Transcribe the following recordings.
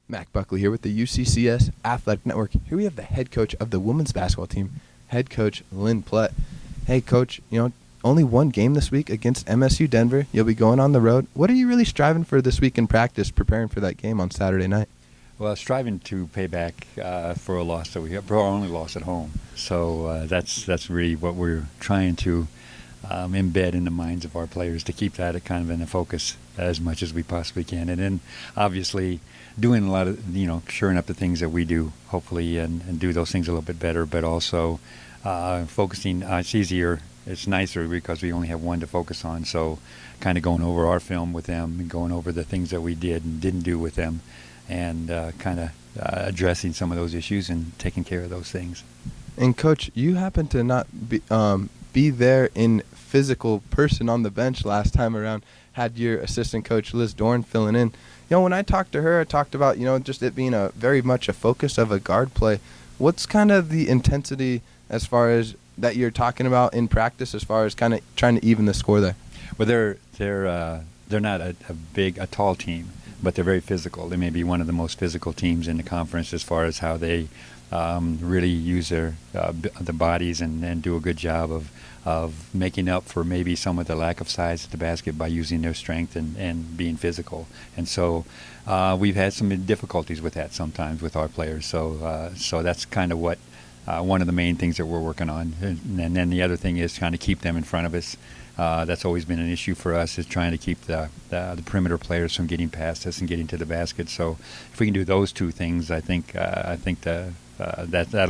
Mac Buckley here with the UCCS Athletic Network. Here we have the head coach of the women's basketball team, head coach Lynn Plett. Hey, Coach, only one game this week against MSU Denver. You'll be going on the road. What are you really striving for this week in practice, preparing for that game on Saturday night? Well, striving to pay back for a loss that we have, for our only loss at home. So that's really what we're trying to embed in the minds of our players, to keep that kind of in the focus as much as we possibly can. And then obviously doing a lot of, shoring up the things that we do, hopefully, and do those things a little bit better, but also focusing. It's nicer because we only have one to focus on. So kind of going over our film with them and going over the things that we did and didn't do with them, and kind of addressing some of those issues and taking care of those things. And Coach, you happen to not be there in physical person on the bench last time around. Had your assistant coach Liz Dorn filling in. When I talked to her, I talked about just it being a very much a focus of a guard play. What's kind of the intensity as far as that you're talking about in practice, as far as kind of trying to even the score there? Well, they're not a tall team, but they're very physical. They may be one of the most physical teams in the conference as far as how they really use their bodies and do a good job of making up for maybe some of the lack of size at the basket by using their strength and being physical. And so we've had some difficulties with that sometimes with our players. So that's kind of what one of the main things that we're working on. And then the other thing is trying to keep them in front of us. That's always been an issue for us, is trying to keep the perimeter players from getting past us and getting to the basket. So if we can do those two things, I think that'll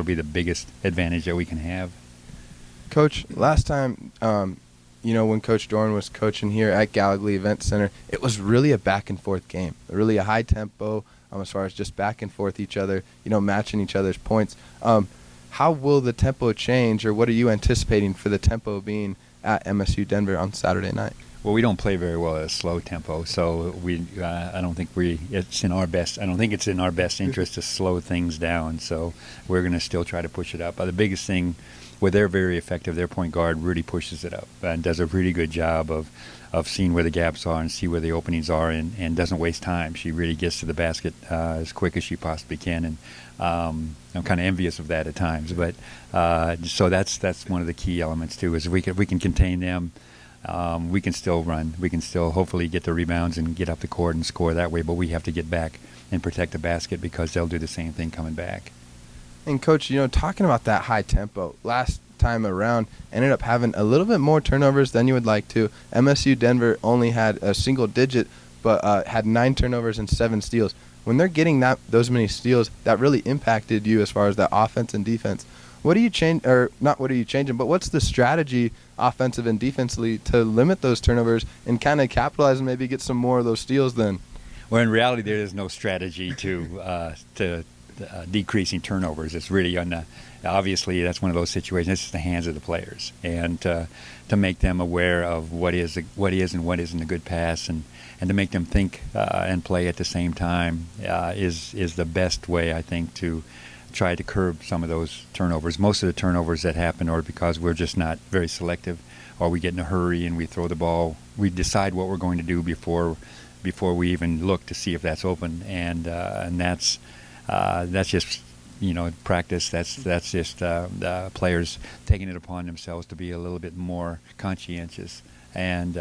be the biggest advantage that we can have. Coach, last time, when Coach Dorn was coaching here at Gallagher Event Center, it was really a back-and-forth game, really a high tempo as far as just back and forth each other, matching each other's points. How will the tempo change, or what are you anticipating for the tempo being at MSU Denver on Saturday night? Well, we don't play very well at a slow tempo, so I don't think it's in our best. I don't think it's in our best interest to slow things down. So we're going to still try to push it up. But the biggest thing, where they're very effective, their point guard really pushes it up and does a really good job of seeing where the gaps are and see where the openings are, and doesn't waste time. She really gets to the basket as quick as she possibly can, and I'm kind of envious of that at times. But so that's one of the key elements too, is if we can contain them. We can still run. We can still hopefully get the rebounds and get up the court and score that way, but we have to get back and protect the basket, because they'll do the same thing coming back. And Coach, talking about that high tempo, last time around ended up having a little bit more turnovers than you would like to. MSU Denver only had a single digit, but had 9 turnovers and 7 steals. When they're getting those many steals, that really impacted you as far as that offense and defense. What do you change, or not what are you changing, but what's the strategy offensive and defensively to limit those turnovers and kind of capitalize and maybe get some more of those steals then? Well, in reality, there is no strategy to decreasing turnovers. It's really obviously that's one of those situations. It's just the hands of the players, and to make them aware of what is and what isn't a good pass, and to make them think and play at the same time is the best way, I think, to try to curb some of those turnovers. Most of the turnovers that happen are because we're just not very selective, or we get in a hurry and we throw the ball. We decide what we're going to do before we even look to see if that's open, and that's just practice. That's just the players taking it upon themselves to be a little bit more conscientious, and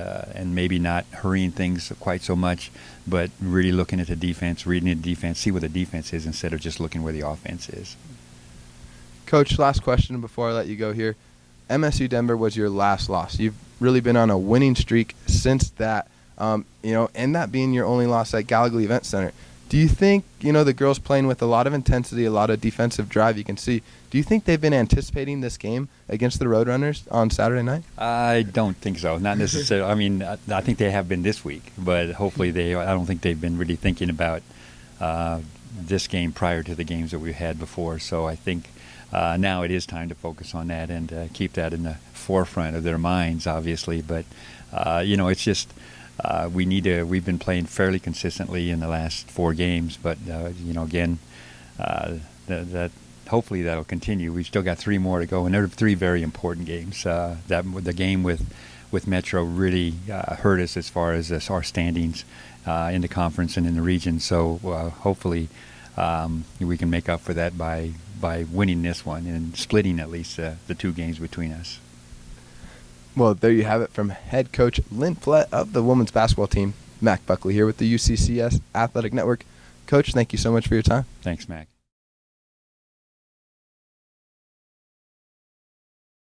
maybe not hurrying things quite so much, but really looking at the defense, reading the defense, see what the defense is instead of just looking where the offense is. Coach, last question before I let you go here. MSU Denver was your last loss. You've really been on a winning streak since that, and that being your only loss at Gallagher Event Center. Do you think, the girls playing with a lot of intensity, a lot of defensive drive you can see, do you think they've been anticipating this game against the Roadrunners on Saturday night? I don't think so. Not necessarily. I mean, I think they have been this week, but hopefully I don't think they've been really thinking about this game prior to the games that we've had before. So I think now it is time to focus on that and keep that in the forefront of their minds, obviously. But, it's just... we've been playing fairly consistently in the last 4 games, but again, that hopefully that'll continue. We've still got 3 more to go, and they're 3 very important games. The game with with Metro really hurt us as far as our standings in the conference and in the region. So hopefully we can make up for that by winning this one and splitting at least the 2 games between us. Well, there you have it from head coach Lynn Plett of the women's basketball team. Mac Buckley here with the UCCS Athletic Network. Coach, thank you so much for your time. Thanks, Mac.